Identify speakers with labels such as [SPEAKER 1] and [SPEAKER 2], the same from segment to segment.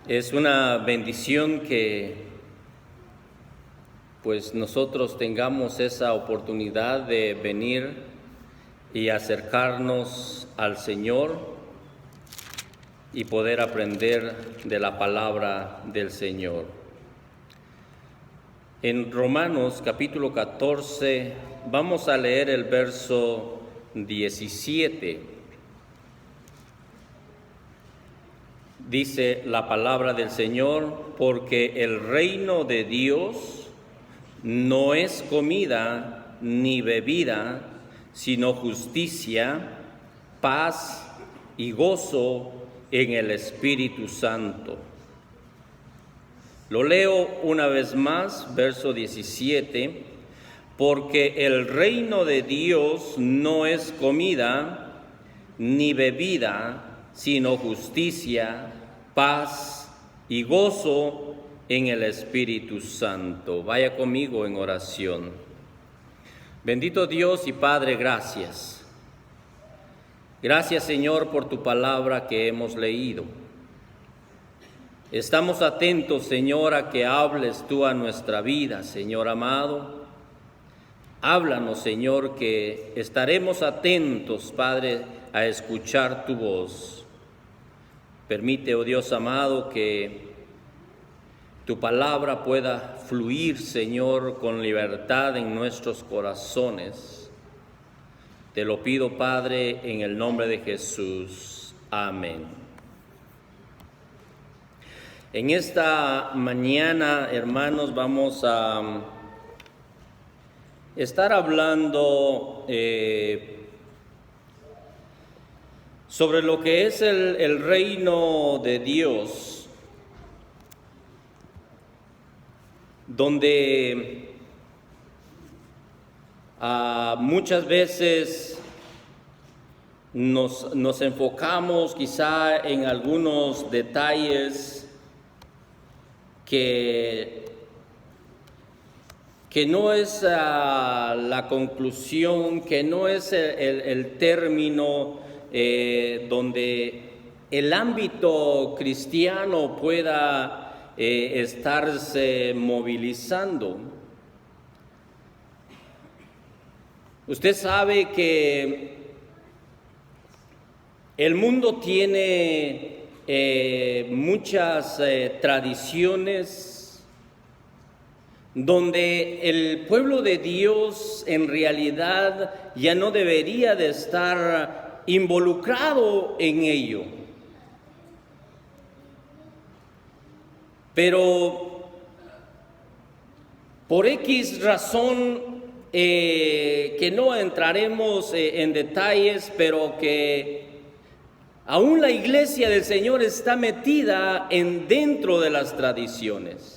[SPEAKER 1] Es una bendición que pues nosotros tengamos esa oportunidad de venir y acercarnos al Señor y poder aprender de la palabra del Señor. En Romanos capítulo 14 vamos a leer el verso 17. Dice la palabra del Señor: porque el reino de Dios no es comida ni bebida, sino justicia, paz y gozo en el Espíritu Santo. Lo leo una vez más, verso 17. Porque el reino de Dios no es comida ni bebida, sino justicia, paz y gozo en el Espíritu Santo. Vaya conmigo en oración. Bendito Dios y Padre, gracias. Gracias, Señor, por tu palabra que hemos leído. Estamos atentos, Señor, a que hables tú a nuestra vida, Señor amado. Háblanos, Señor, que estaremos atentos, Padre, a escuchar tu voz. Permite, oh Dios amado, que tu palabra pueda fluir, Señor, con libertad en nuestros corazones. Te lo pido, Padre, en el nombre de Jesús. Amén. En esta mañana, hermanos, vamos a estar hablando sobre lo que es el reino de Dios, donde muchas veces nos enfocamos quizá en algunos detalles que no es la conclusión, que no es el término donde el ámbito cristiano pueda estarse movilizando. Usted sabe que el mundo tiene muchas tradiciones donde el pueblo de Dios en realidad ya no debería de estar involucrado en ello. Pero por X razón que no entraremos en detalles, pero que aún la iglesia del Señor está metida dentro de las tradiciones.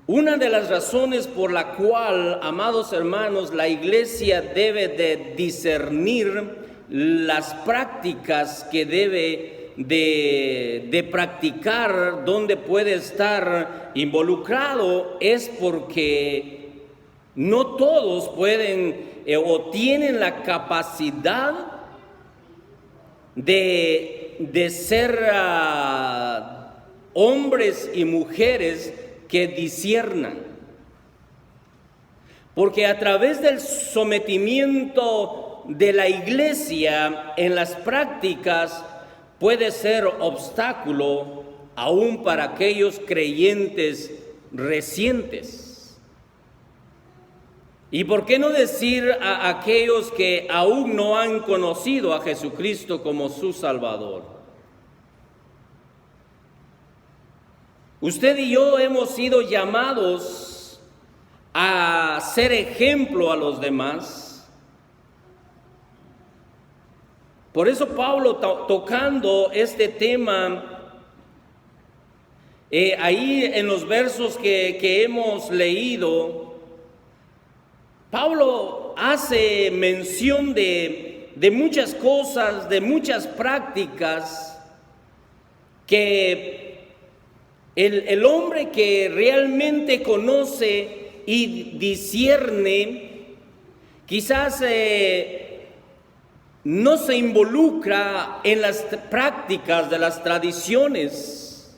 [SPEAKER 1] Una de las razones por la cual, amados hermanos, la iglesia debe de discernir las prácticas que debe de practicar, donde puede estar involucrado, es porque no todos pueden o tienen la capacidad de ser hombres y mujeres que disciernan, porque a través del sometimiento de la iglesia en las prácticas puede ser obstáculo aún para aquellos creyentes recientes. Y por qué no decir a aquellos que aún no han conocido a Jesucristo como su Salvador. Usted y yo hemos sido llamados a ser ejemplo a los demás. Por eso Pablo, tocando este tema, ahí en los versos que hemos leído, Pablo hace mención de muchas cosas, de muchas prácticas que el hombre que realmente conoce y discierne, quizás no se involucra en las prácticas de las tradiciones.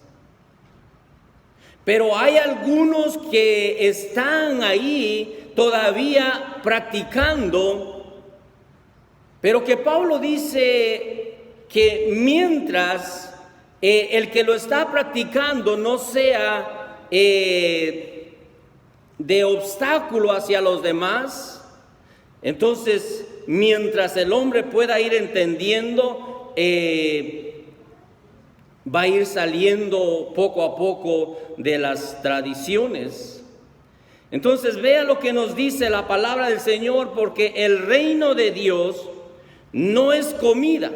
[SPEAKER 1] Pero hay algunos que están ahí todavía practicando, pero que Pablo dice que mientras el que lo está practicando no sea de obstáculo hacia los demás, entonces mientras el hombre pueda ir entendiendo, va a ir saliendo poco a poco de las tradiciones. Entonces vea lo que nos dice la palabra del Señor, porque el reino de Dios no es comida.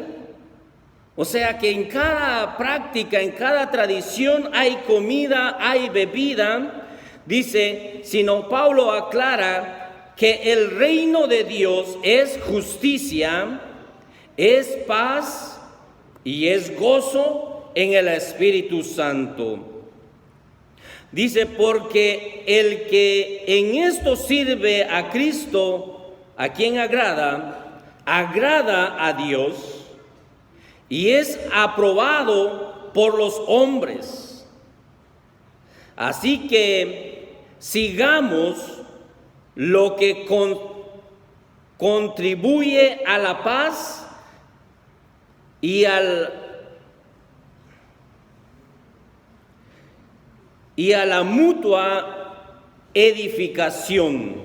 [SPEAKER 1] O sea que en cada práctica, en cada tradición hay comida, hay bebida. Dice, sino Pablo aclara que el reino de Dios es justicia, es paz y es gozo en el Espíritu Santo. Dice, porque el que en esto sirve a Cristo, ¿a quien agrada? Agrada a Dios y es aprobado por los hombres. Así que sigamos lo que contribuye a la paz y a la mutua edificación.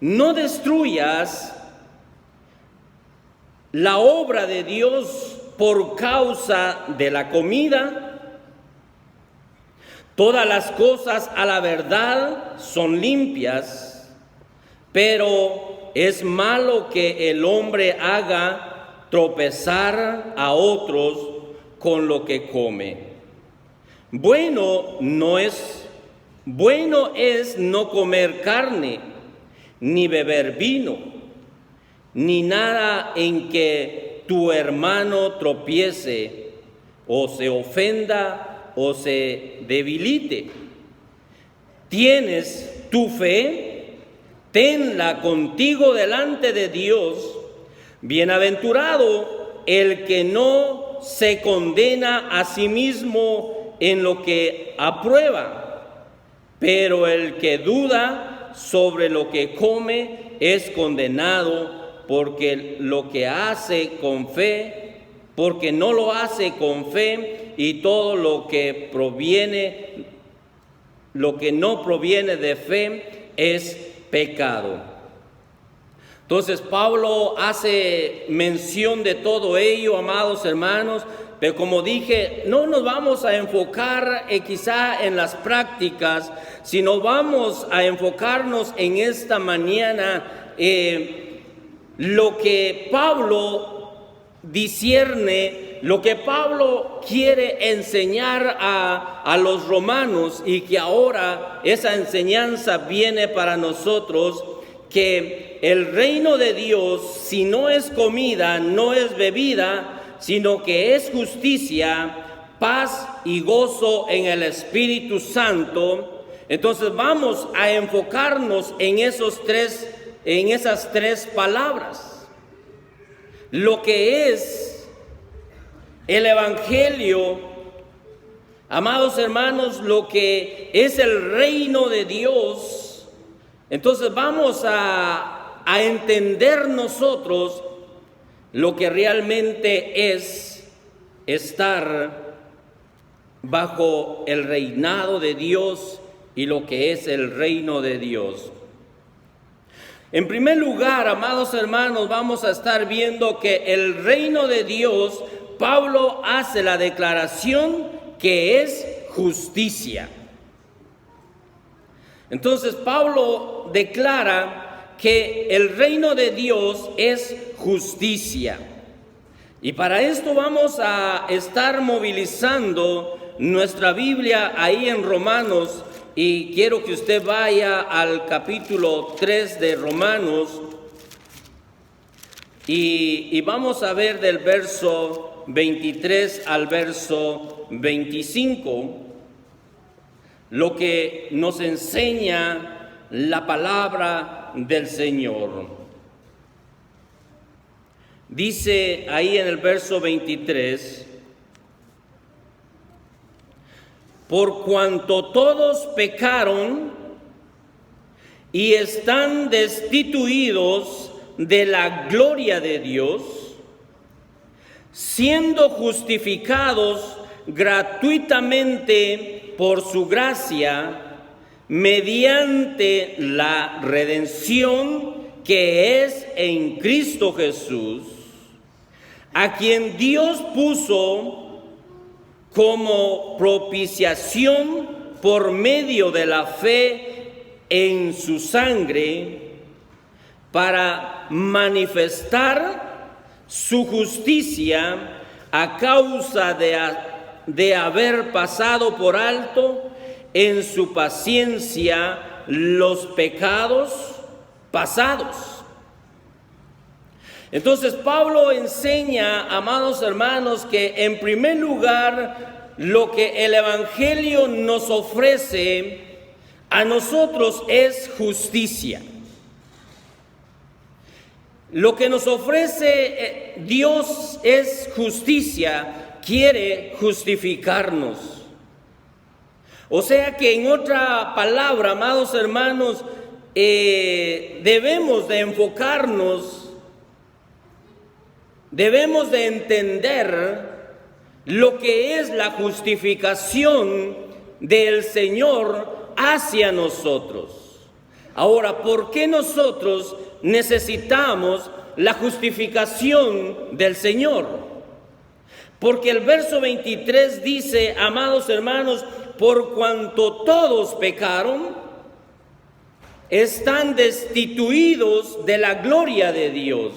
[SPEAKER 1] No destruyas la obra de Dios por causa de la comida. Todas las cosas a la verdad son limpias, pero es malo que el hombre haga tropezar a otros con lo que come. Bueno es no comer carne, ni beber vino, ni nada en que tu hermano tropiece, o se ofenda, o se debilite. ¿Tienes tu fe? Tenla contigo delante de Dios. Bienaventurado el que no se condena a sí mismo en lo que aprueba, pero el que duda sobre lo que come es condenado, porque no lo hace con fe, y todo lo que no proviene de fe es pecado. Entonces Pablo hace mención de todo ello, amados hermanos, pero como dije, no nos vamos a enfocar quizá en las prácticas, sino vamos a enfocarnos en esta mañana lo que Pablo discierne, lo que Pablo quiere enseñar a los romanos, y que ahora esa enseñanza viene para nosotros, que el reino de Dios, si no es comida, no es bebida, sino que es justicia, paz y gozo en el Espíritu Santo. Entonces vamos a enfocarnos en esas tres palabras. Lo que es el Evangelio, amados hermanos, lo que es el reino de Dios. Entonces vamos a entender nosotros lo que realmente es estar bajo el reinado de Dios y lo que es el reino de Dios. En primer lugar, amados hermanos, vamos a estar viendo que el reino de Dios, Pablo hace la declaración que es justicia. Entonces Pablo declara que el reino de Dios es justicia. Y para esto vamos a estar movilizando nuestra Biblia ahí en Romanos, y quiero que usted vaya al capítulo 3 de Romanos, y vamos a ver del verso 23 al verso 25 lo que nos enseña la palabra del Señor. Dice ahí en el verso 23, por cuanto todos pecaron y están destituidos de la gloria de Dios, siendo justificados gratuitamente por su gracia, mediante la redención que es en Cristo Jesús, a quien Dios puso como propiciación por medio de la fe en su sangre, para manifestar su justicia a causa de haber pasado por alto en su paciencia los pecados pasados. Entonces Pablo enseña, amados hermanos, que en primer lugar lo que el Evangelio nos ofrece a nosotros es justicia. Lo que nos ofrece Dios es justicia, quiere justificarnos. O sea que en otra palabra, amados hermanos, debemos de enfocarnos, debemos de entender lo que es la justificación del Señor hacia nosotros. Ahora, ¿por qué nosotros necesitamos la justificación del Señor? Porque el verso 23 dice, amados hermanos, por cuanto todos pecaron, están destituidos de la gloria de Dios.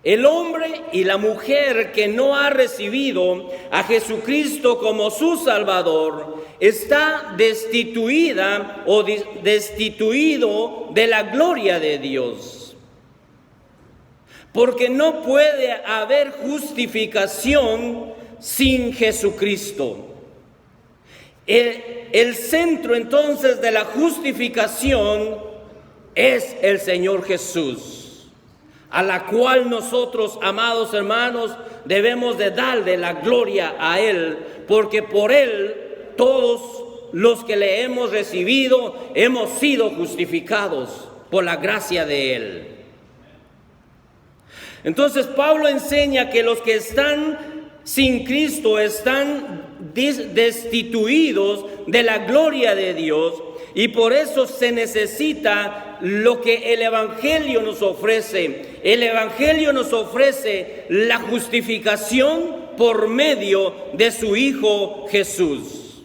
[SPEAKER 1] El hombre y la mujer que no ha recibido a Jesucristo como su Salvador está destituida o destituido de la gloria de Dios. Porque no puede haber justificación sin Jesucristo. El centro entonces de la justificación es el Señor Jesús, a la cual nosotros, amados hermanos, debemos de darle la gloria a Él, porque por Él todos los que le hemos recibido hemos sido justificados por la gracia de Él. Entonces Pablo enseña que los que están sin Cristo están destituidos de la gloria de Dios, y por eso se necesita lo que el Evangelio nos ofrece. El Evangelio nos ofrece la justificación por medio de su Hijo Jesús.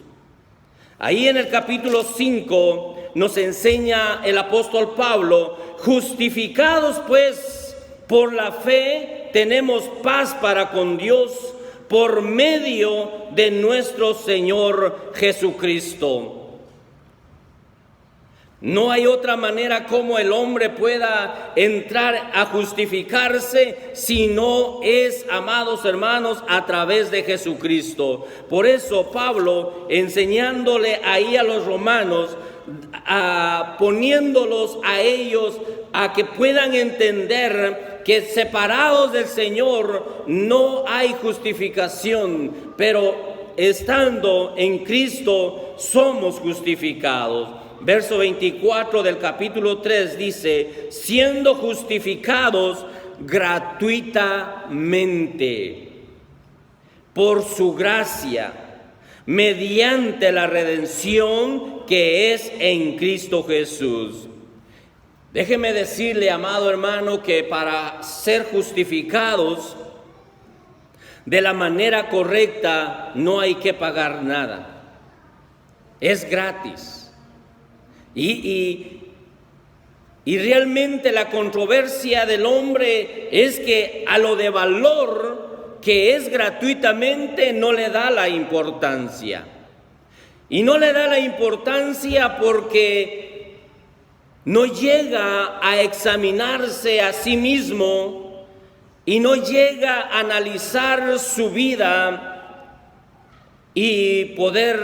[SPEAKER 1] Ahí en el capítulo 5 nos enseña el apóstol Pablo: justificados pues por la fe tenemos paz para con Dios por medio de nuestro Señor Jesucristo. No hay otra manera como el hombre pueda entrar a justificarse si no es, amados hermanos, a través de Jesucristo. Por eso Pablo, enseñándole ahí a los romanos, poniéndolos a ellos a que puedan entender que separados del Señor no hay justificación, pero estando en Cristo somos justificados. Verso 24 del capítulo 3 dice: siendo justificados gratuitamente por su gracia, mediante la redención que es en Cristo Jesús. Déjeme decirle, amado hermano, que para ser justificados de la manera correcta no hay que pagar nada. Es gratis. Y realmente la controversia del hombre es que a lo de valor que es gratuitamente no le da la importancia. Y no le da la importancia porque no llega a examinarse a sí mismo y no llega a analizar su vida y poder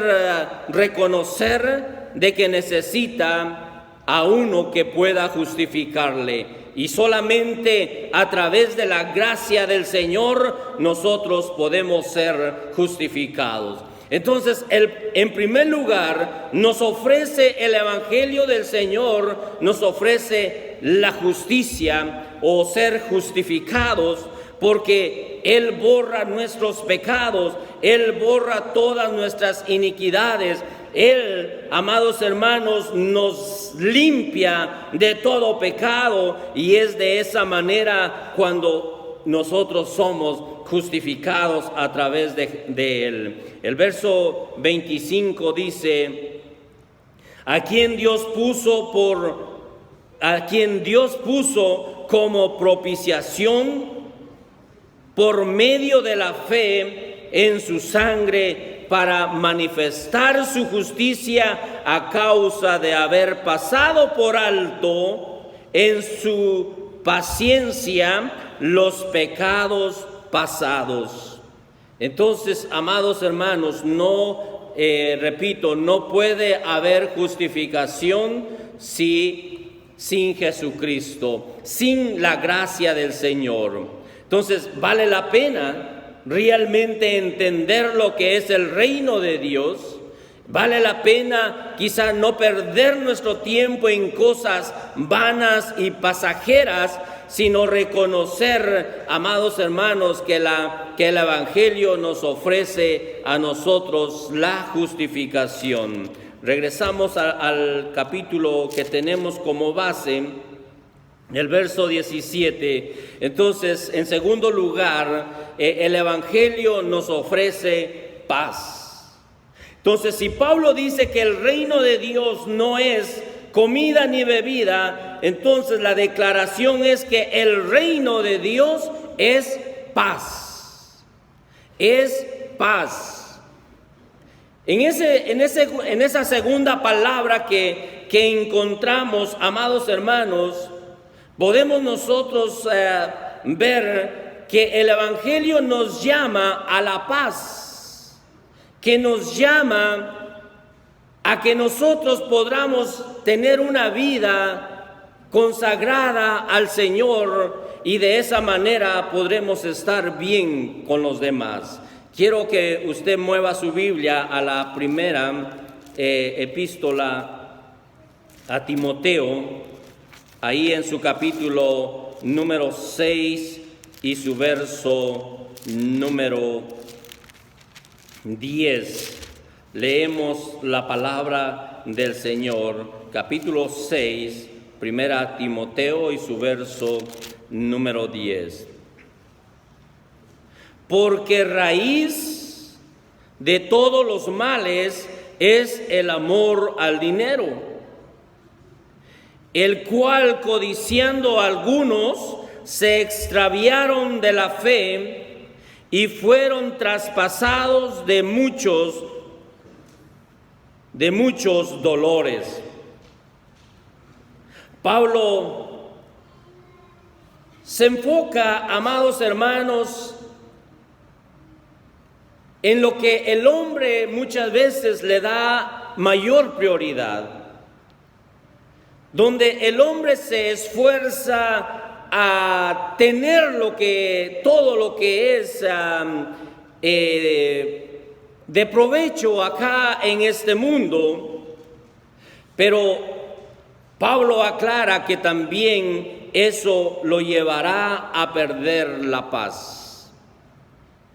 [SPEAKER 1] reconocer de que necesita a uno que pueda justificarle. Y solamente a través de la gracia del Señor nosotros podemos ser justificados. Entonces, en primer lugar, nos ofrece el Evangelio del Señor, nos ofrece la justicia o ser justificados, porque Él borra nuestros pecados, Él borra todas nuestras iniquidades. Él, amados hermanos, nos limpia de todo pecado, y es de esa manera cuando nosotros somos justificados a través de Él. El verso 25 dice: a quien Dios puso como propiciación por medio de la fe en su sangre, para manifestar su justicia a causa de haber pasado por alto en su paciencia los pecados pasados. Entonces, amados hermanos, no puede haber justificación sin Jesucristo, sin la gracia del Señor. Entonces, vale la pena realmente entender lo que es el reino de Dios. Vale la pena quizá no perder nuestro tiempo en cosas vanas y pasajeras, sino reconocer, amados hermanos, que el Evangelio nos ofrece a nosotros la justificación. Regresamos al capítulo que tenemos como base, el verso 17. Entonces, en segundo lugar, el Evangelio nos ofrece paz. Entonces, si Pablo dice que el reino de Dios no es comida ni bebida, entonces la declaración es que el reino de Dios es paz. Es paz. En esa segunda palabra que encontramos, amados hermanos, podemos nosotros ver que el Evangelio nos llama a la paz, que nos llama a que nosotros podamos tener una vida consagrada al Señor, y de esa manera podremos estar bien con los demás. Quiero que usted mueva su Biblia a la primera epístola a Timoteo, ahí en su capítulo número 6 y su verso número 10. Leemos la palabra del Señor, capítulo 6, primera Timoteo y su verso número 10. Porque raíz de todos los males es el amor al dinero, el cual, codiciando algunos, se extraviaron de la fe y fueron traspasados de muchos dolores. Pablo se enfoca, amados hermanos, en lo que el hombre muchas veces le da mayor prioridad, donde el hombre se esfuerza a tener todo lo que es de provecho acá en este mundo, pero Pablo aclara que también eso lo llevará a perder la paz.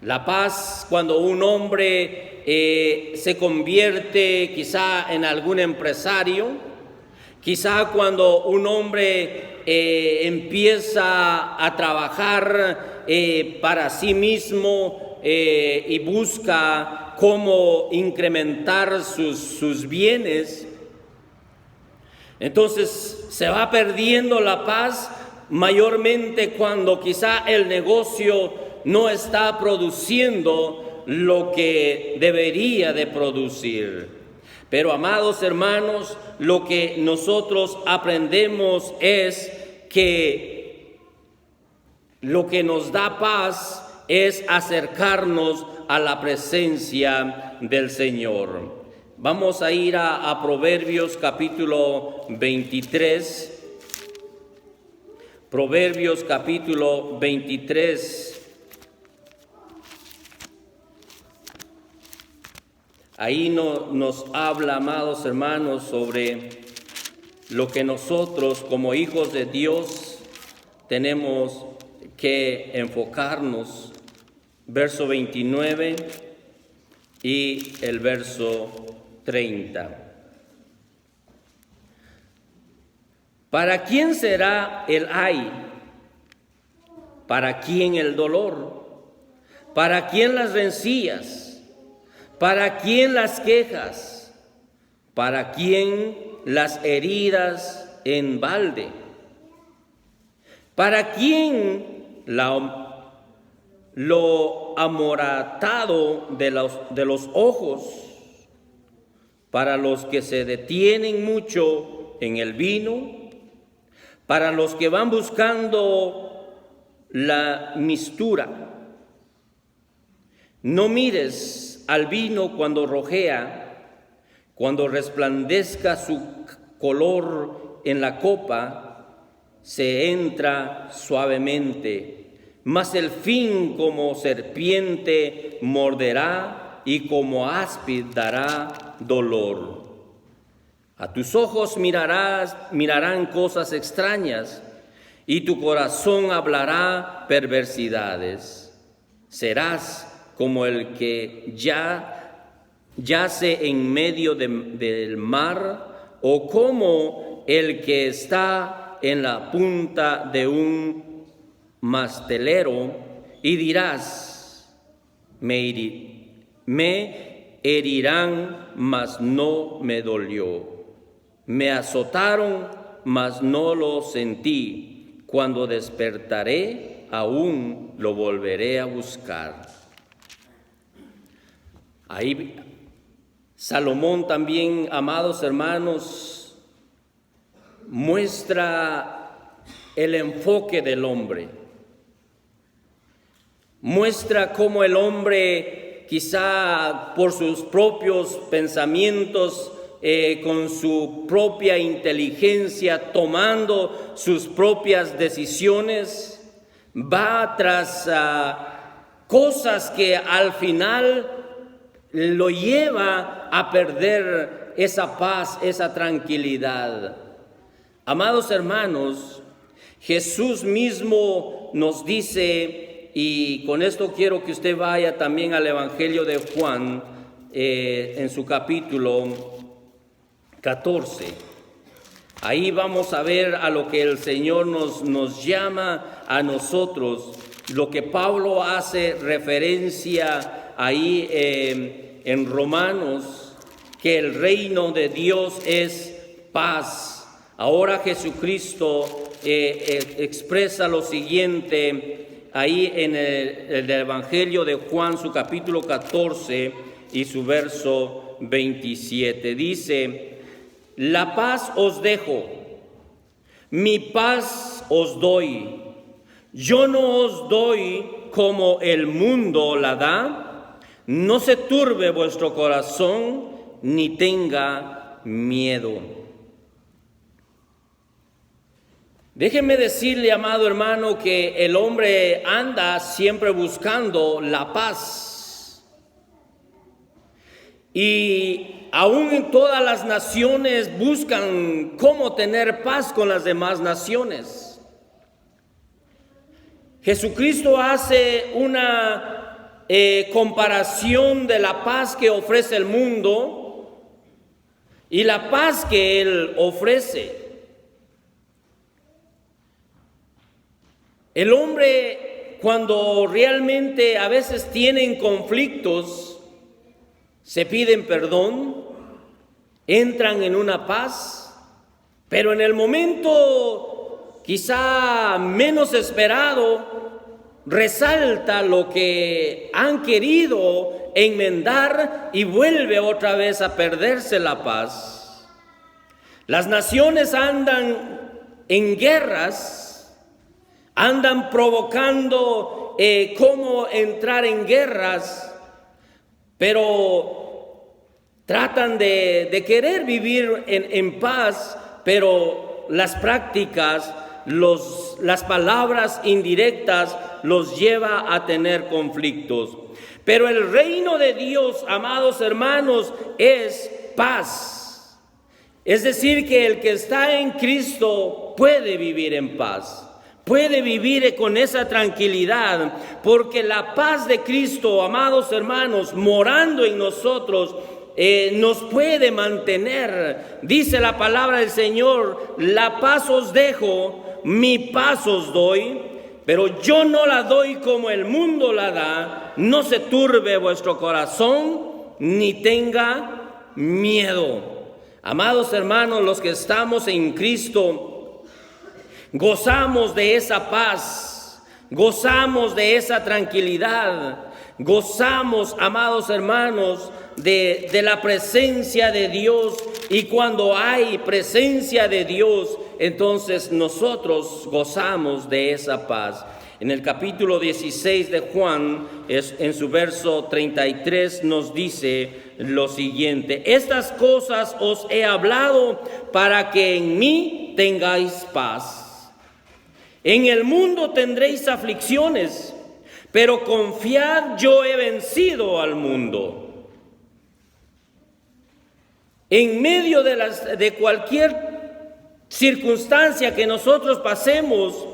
[SPEAKER 1] La paz, cuando un hombre se convierte quizá en algún empresario, quizá cuando un hombre empieza a trabajar para sí mismo y busca cómo incrementar sus bienes, entonces se va perdiendo la paz, mayormente cuando quizá el negocio no está produciendo lo que debería de producir. Pero, amados hermanos, lo que nosotros aprendemos es que lo que nos da paz es acercarnos a la presencia del Señor. Vamos a ir a Proverbios capítulo 23. Proverbios capítulo 23. Ahí nos habla, amados hermanos, sobre lo que nosotros como hijos de Dios tenemos que enfocarnos. Verso 29 y el verso 30. ¿Para quién será el ay? ¿Para quién el dolor? ¿Para quién las rencillas? ¿Para quién las quejas? ¿Para quién las heridas en balde? ¿Para quién lo amoratado de los ojos? ¿Para los que se detienen mucho en el vino? ¿Para los que van buscando la mistura? No mires al vino cuando rojea, cuando resplandezca su color en la copa, se entra suavemente, mas el fin como serpiente morderá y como áspid dará dolor. A tus ojos mirarán cosas extrañas, y tu corazón hablará perversidades. Serás como el que yace en medio del mar, o como el que está en la punta de un mastelero, y dirás: me herirán, mas no me dolió. Me azotaron, mas no lo sentí. Cuando despertaré, aún lo volveré a buscar. Ahí Salomón también, amados hermanos, muestra el enfoque del hombre. Muestra cómo el hombre, quizá por sus propios pensamientos, con su propia inteligencia, tomando sus propias decisiones, va tras cosas que al final lo lleva a perder esa paz, esa tranquilidad. Amados hermanos, Jesús mismo nos dice, y con esto quiero que usted vaya también al Evangelio de Juan, en su capítulo 14. Ahí vamos a ver a lo que el Señor nos llama a nosotros, lo que Pablo hace referencia ahí en Romanos, que el reino de Dios es paz. Ahora Jesucristo expresa lo siguiente ahí en el Evangelio de Juan, su capítulo 14 y su verso 27. Dice: la paz os dejo, mi paz os doy. Yo no os doy como el mundo la da. No se turbe vuestro corazón, ni tenga miedo. Déjeme decirle, amado hermano, que el hombre anda siempre buscando la paz. Y aún en todas las naciones buscan cómo tener paz con las demás naciones. Jesucristo hace una comparación de la paz que ofrece el mundo y la paz que Él ofrece. El hombre, cuando realmente a veces tienen conflictos, se piden perdón, entran en una paz, pero en el momento quizá menos esperado, resalta lo que han querido enmendar y vuelve otra vez a perderse la paz. Las naciones andan en guerras, andan provocando cómo entrar en guerras, pero tratan de querer vivir en paz, pero las prácticas las palabras indirectas los lleva a tener conflictos. Pero el reino de Dios, amados hermanos, es paz. Es decir, que el que está en Cristo puede vivir en paz. Puede vivir con esa tranquilidad, porque la paz de Cristo, amados hermanos, morando en nosotros, nos puede mantener. Dice la palabra del Señor: la paz os dejo, mi paz os doy, pero yo no la doy como el mundo la da. No se turbe vuestro corazón, ni tenga miedo. Amados hermanos, los que estamos en Cristo, gozamos de esa paz, gozamos de esa tranquilidad, gozamos, amados hermanos, de la presencia de Dios. Y cuando hay presencia de Dios, entonces nosotros gozamos de esa paz. En el capítulo 16 de Juan, en su verso 33, nos dice lo siguiente: estas cosas os he hablado para que en mí tengáis paz. En el mundo tendréis aflicciones, pero confiad, yo he vencido al mundo. En medio de cualquier circunstancia que nosotros pasemos,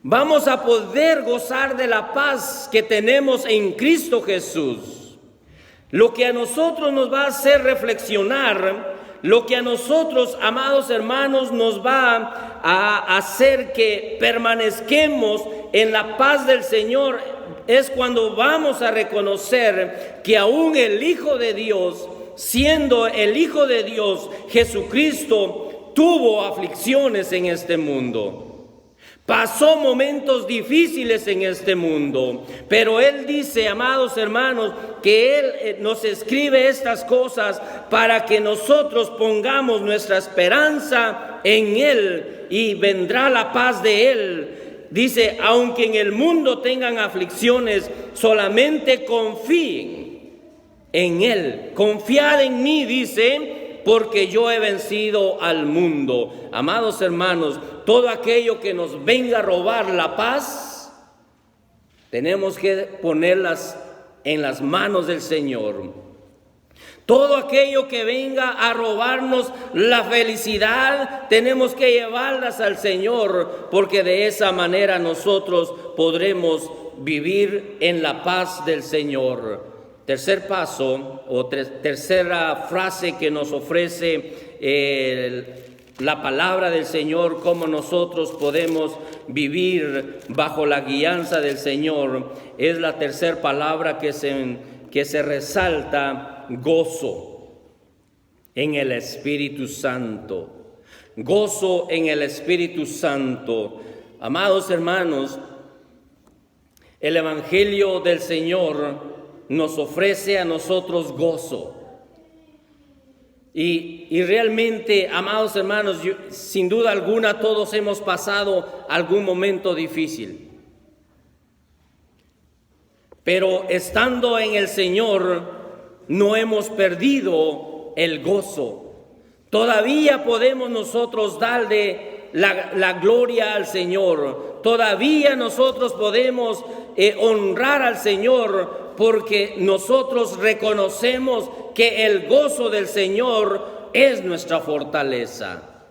[SPEAKER 1] vamos a poder gozar de la paz que tenemos en Cristo Jesús. Lo que a nosotros nos va a hacer reflexionar, lo que a nosotros, amados hermanos, nos va a hacer que permanezcamos en la paz del Señor, es cuando vamos a reconocer que aún el Hijo de Dios, siendo el Hijo de Dios, Jesucristo, tuvo aflicciones en este mundo. Pasó momentos difíciles en este mundo, pero Él dice, amados hermanos, que Él nos escribe estas cosas para que nosotros pongamos nuestra esperanza en Él y vendrá la paz de Él. Dice, aunque en el mundo tengan aflicciones, solamente confíen en Él. Confiad en mí, dice, porque yo he vencido al mundo. Amados hermanos, todo aquello que nos venga a robar la paz, tenemos que ponerlas en las manos del Señor. Todo aquello que venga a robarnos la felicidad, tenemos que llevarlas al Señor, porque de esa manera nosotros podremos vivir en la paz del Señor. Tercer paso o tercera frase que nos ofrece la palabra del Señor, cómo nosotros podemos vivir bajo la guianza del Señor, es la tercera palabra que se resalta: gozo en el Espíritu Santo. Gozo en el Espíritu Santo. Amados hermanos, el Evangelio del Señor nos ofrece a nosotros gozo. Y realmente, amados hermanos, sin duda alguna todos hemos pasado algún momento difícil. Pero estando en el Señor, no hemos perdido el gozo. Todavía podemos nosotros darle la gloria al Señor. Todavía nosotros podemos honrar al Señor, porque nosotros reconocemos que el gozo del Señor es nuestra fortaleza.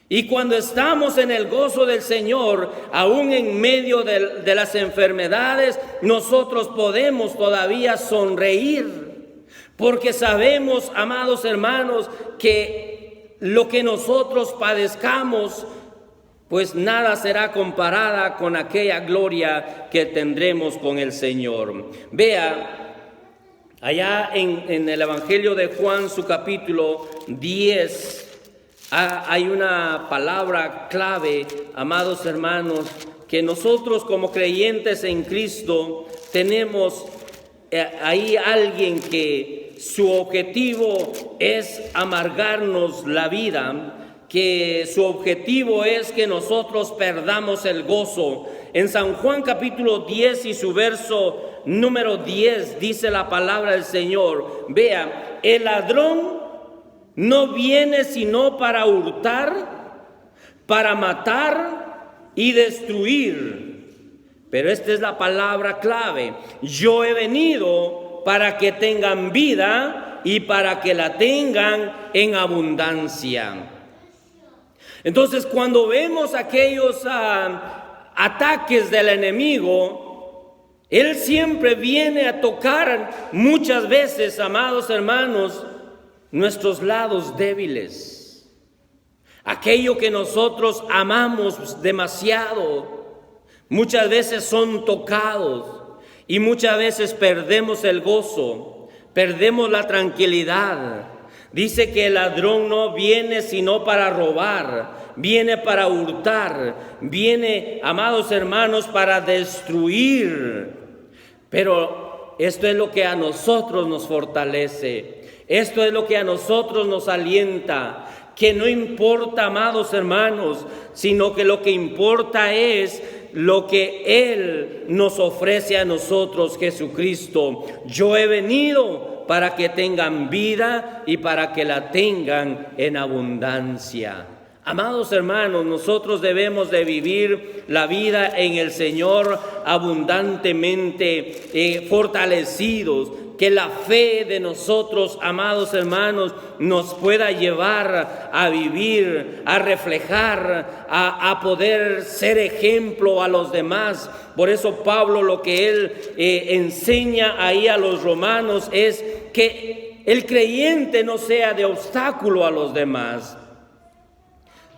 [SPEAKER 1] Y cuando estamos en el gozo del Señor, aún en medio de las enfermedades, nosotros podemos todavía sonreír, porque sabemos, amados hermanos, que lo que nosotros padezcamos, pues nada será comparada con aquella gloria que tendremos con el Señor. Vea, allá en el Evangelio de Juan, su capítulo 10, hay una palabra clave, amados hermanos, que nosotros como creyentes en Cristo tenemos ahí alguien que su objetivo es amargarnos la vida, que su objetivo es que nosotros perdamos el gozo. En San Juan capítulo 10 y su verso número 10 dice la palabra del Señor. Vea, el ladrón no viene sino para hurtar, para matar y destruir. Pero esta es la palabra clave. Yo he venido para que tengan vida y para que la tengan en abundancia. Entonces, cuando vemos aquellos ataques del enemigo, él siempre viene a tocar muchas veces, amados hermanos, nuestros lados débiles. Aquello que nosotros amamos demasiado, muchas veces son tocados y muchas veces perdemos el gozo, perdemos la tranquilidad. Dice que el ladrón no viene sino para robar, viene para hurtar, viene, amados hermanos, para destruir. Pero esto es lo que a nosotros nos fortalece, esto es lo que a nosotros nos alienta, que no importa, amados hermanos, sino que lo que importa es lo que Él nos ofrece a nosotros, Jesucristo. Yo he venido para que tengan vida y para que la tengan en abundancia. Amados hermanos, nosotros debemos de vivir la vida en el Señor abundantemente fortalecidos. Que la fe de nosotros, amados hermanos, nos pueda llevar a vivir, a reflejar, a poder ser ejemplo a los demás. Por eso Pablo lo que él enseña ahí a los romanos es que el creyente no sea de obstáculo a los demás.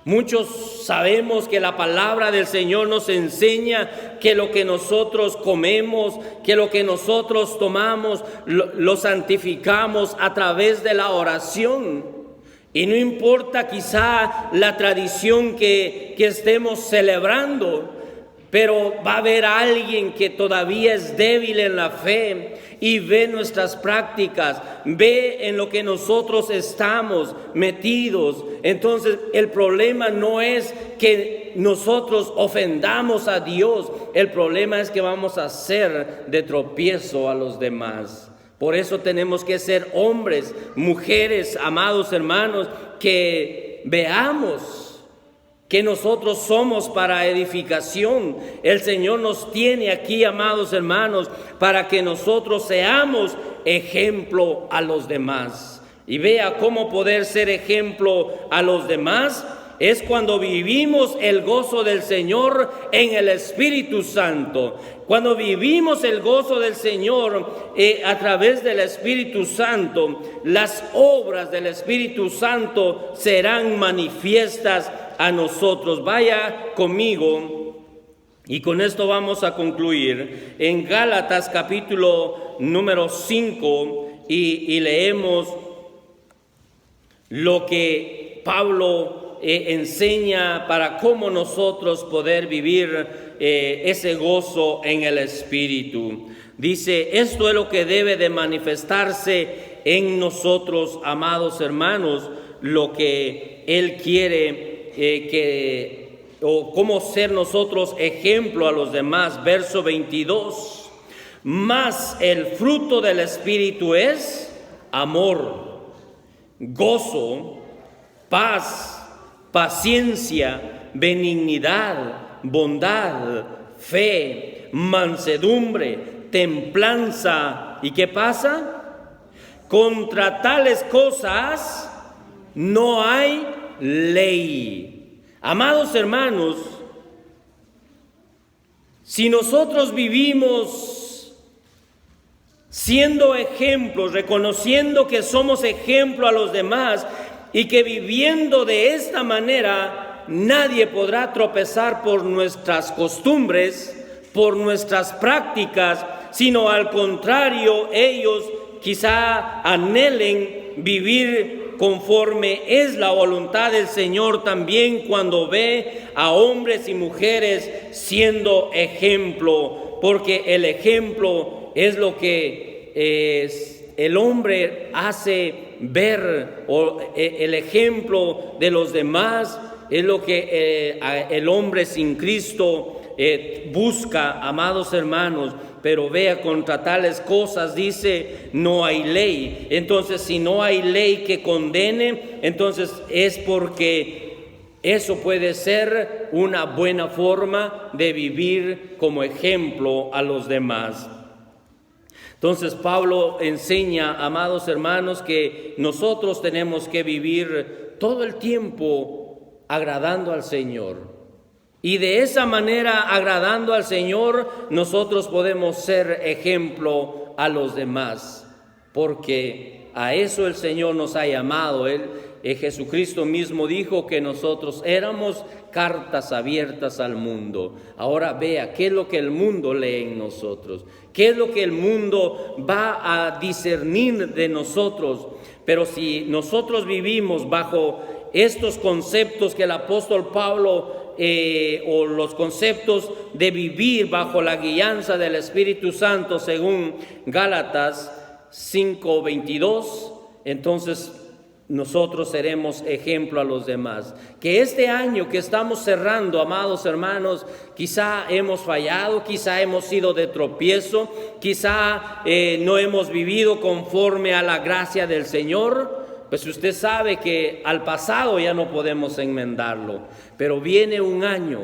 [SPEAKER 1] Muchos sabemos que la palabra del Señor nos enseña que lo que nosotros comemos, que lo que nosotros tomamos, lo santificamos a través de la oración. Y no importa quizá la tradición que estemos celebrando, pero va a haber alguien que todavía es débil en la fe y ve nuestras prácticas, ve en lo que nosotros estamos metidos. Entonces el problema no es que nosotros ofendamos a Dios, el problema es que vamos a ser de tropiezo a los demás. Por eso tenemos que ser hombres, mujeres, amados hermanos, que veamos que nosotros somos para edificación. El Señor nos tiene aquí, amados hermanos, para que nosotros seamos ejemplo a los demás. Y vea cómo poder ser ejemplo a los demás es cuando vivimos el gozo del Señor en el Espíritu Santo. Cuando vivimos el gozo del Señor a través del Espíritu Santo, las obras del Espíritu Santo serán manifiestas a nosotros. Vaya conmigo y con esto vamos a concluir en Gálatas capítulo número 5 y leemos lo que Pablo enseña para cómo nosotros poder vivir ese gozo en el Espíritu. Dice, esto es lo que debe de manifestarse en nosotros, amados hermanos, lo que Él quiere o cómo ser nosotros ejemplo a los demás. Verso 22, mas el fruto del Espíritu es amor, gozo, paz, paciencia, benignidad, bondad, fe, mansedumbre, templanza. ¿Y qué pasa? Contra tales cosas no hay ley. Amados hermanos, si nosotros vivimos siendo ejemplos, reconociendo que somos ejemplo a los demás y que viviendo de esta manera nadie podrá tropezar por nuestras costumbres, por nuestras prácticas, sino al contrario, ellos quizá anhelen vivir conforme es la voluntad del Señor también cuando ve a hombres y mujeres siendo ejemplo, porque el ejemplo es lo que el hombre hace ver, o el ejemplo de los demás es lo que el hombre sin Cristo busca, amados hermanos. Pero vea, contra tales cosas dice, no hay ley. Entonces, si no hay ley que condene, entonces es porque Eso puede ser una buena forma de vivir como ejemplo a los demás. Entonces Pablo enseña, amados hermanos, que nosotros tenemos que vivir todo el tiempo agradando al Señor. Y de esa manera, agradando al Señor, nosotros podemos ser ejemplo a los demás, porque a eso el Señor nos ha llamado. Jesucristo mismo dijo que nosotros éramos cartas abiertas al mundo. Ahora vea qué es lo que el mundo lee en nosotros, qué es lo que el mundo va a discernir de nosotros. Pero si nosotros vivimos bajo estos conceptos que el apóstol Pablo o los conceptos de vivir bajo la guianza del Espíritu Santo según Gálatas 5:22, entonces nosotros seremos ejemplo a los demás. Que este año que estamos cerrando, amados hermanos, quizá hemos fallado, quizá hemos sido de tropiezo, quizá no hemos vivido conforme a la gracia del Señor. Pues usted sabe que al pasado ya no podemos enmendarlo, pero viene un año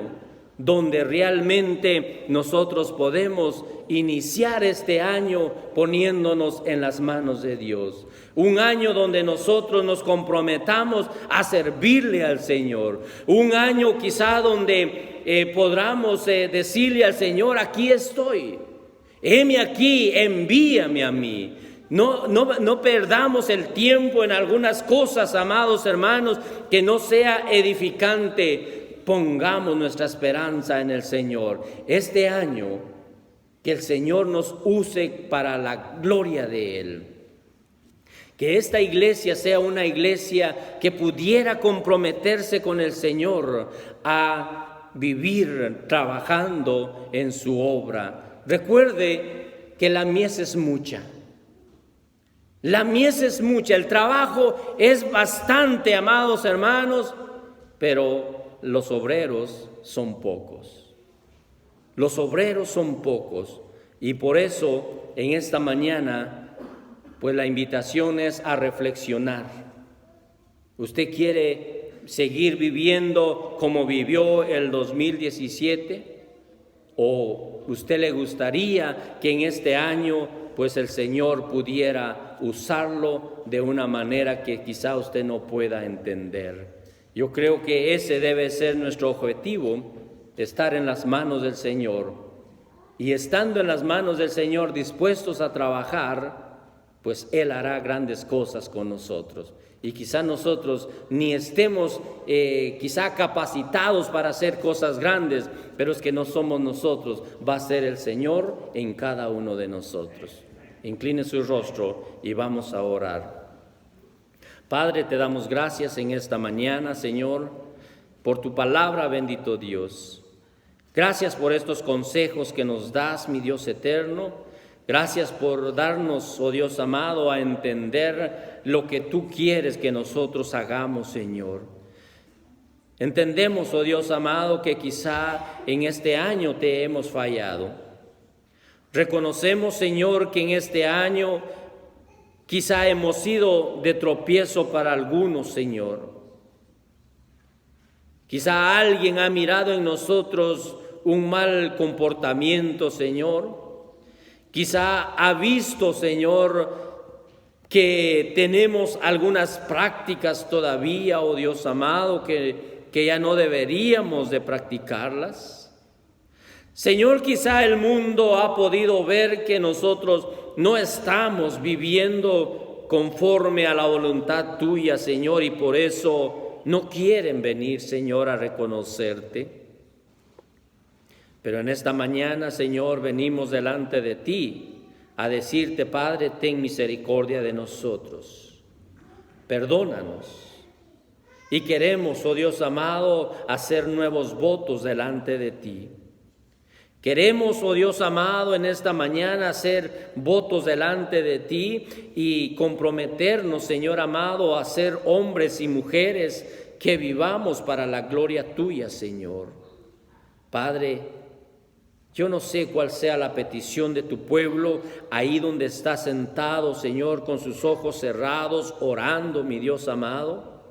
[SPEAKER 1] donde realmente nosotros podemos iniciar este año poniéndonos en las manos de Dios. Un año donde nosotros nos comprometamos a servirle al Señor. Un año quizá donde podamos decirle al Señor: aquí estoy, heme aquí, envíame a mí. No perdamos el tiempo en algunas cosas, amados hermanos, que no sea edificante. Pongamos nuestra esperanza en el Señor. Este año, que el Señor nos use para la gloria de Él. Que esta iglesia sea una iglesia que pudiera comprometerse con el Señor a vivir trabajando en su obra. Recuerde que la mies es mucha. La mies es mucha, el trabajo es bastante, amados hermanos, pero los obreros son pocos. Los obreros son pocos. Y por eso, en esta mañana, pues la invitación es a reflexionar. ¿Usted quiere seguir viviendo como vivió el 2017? ¿O usted le gustaría que en este año, pues el Señor pudiera usarlo de una manera que quizá usted no pueda entender? Yo creo que ese debe ser nuestro objetivo, estar en las manos del Señor. Y estando en las manos del Señor, dispuestos a trabajar, pues Él hará grandes cosas con nosotros. Y quizá nosotros ni estemos quizá capacitados para hacer cosas grandes, pero es que no somos nosotros, va a ser el Señor en cada uno de nosotros. Incline su rostro y vamos a orar. Padre, te damos gracias en esta mañana, Señor, por tu palabra, bendito Dios. Gracias por estos consejos que nos das, mi Dios eterno. Gracias por darnos, oh Dios amado, a entender lo que tú quieres que nosotros hagamos, Señor. Entendemos, oh Dios amado, que quizá en este año te hemos fallado. Reconocemos, Señor, que en este año quizá hemos sido de tropiezo para algunos, Señor. Quizá alguien ha mirado en nosotros un mal comportamiento, Señor. Quizá ha visto, Señor, que tenemos algunas prácticas todavía, oh Dios amado, que ya no deberíamos de practicarlas. Señor, quizá el mundo ha podido ver que nosotros no estamos viviendo conforme a la voluntad tuya, Señor, y por eso no quieren venir, Señor, a reconocerte. Pero en esta mañana, Señor, venimos delante de ti a decirte: Padre, ten misericordia de nosotros, perdónanos. Y queremos, oh Dios amado, hacer nuevos votos delante de ti. Queremos, oh Dios amado, en esta mañana hacer votos delante de ti y comprometernos, Señor amado, a ser hombres y mujeres que vivamos para la gloria tuya, Señor. Padre, yo no sé cuál sea la petición de tu pueblo ahí donde está sentado, Señor, con sus ojos cerrados, orando, mi Dios amado.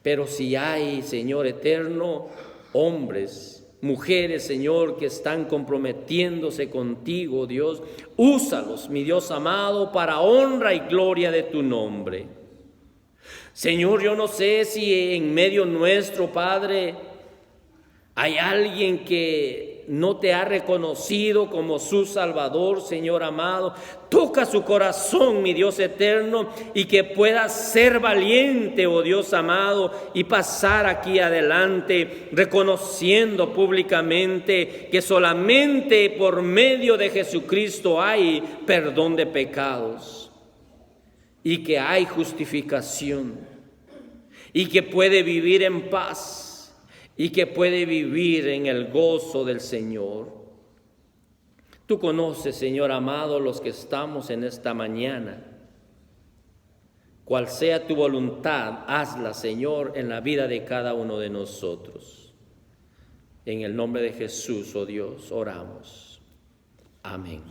[SPEAKER 1] Pero si hay, Señor eterno, hombres, mujeres, Señor, que están comprometiéndose contigo, Dios, úsalos, mi Dios amado, para honra y gloria de tu nombre. Señor, yo no sé si en medio nuestro, Padre, hay alguien que no te ha reconocido como su Salvador, Señor amado. Toca su corazón, mi Dios eterno, y que pueda ser valiente, oh Dios amado, y pasar aquí adelante reconociendo públicamente que solamente por medio de Jesucristo hay perdón de pecados y que hay justificación y que puede vivir en paz y que puede vivir en el gozo del Señor. Tú conoces, Señor amado, los que estamos en esta mañana. Cual sea tu voluntad, hazla, Señor, en la vida de cada uno de nosotros. En el nombre de Jesús, oh Dios, oramos. Amén.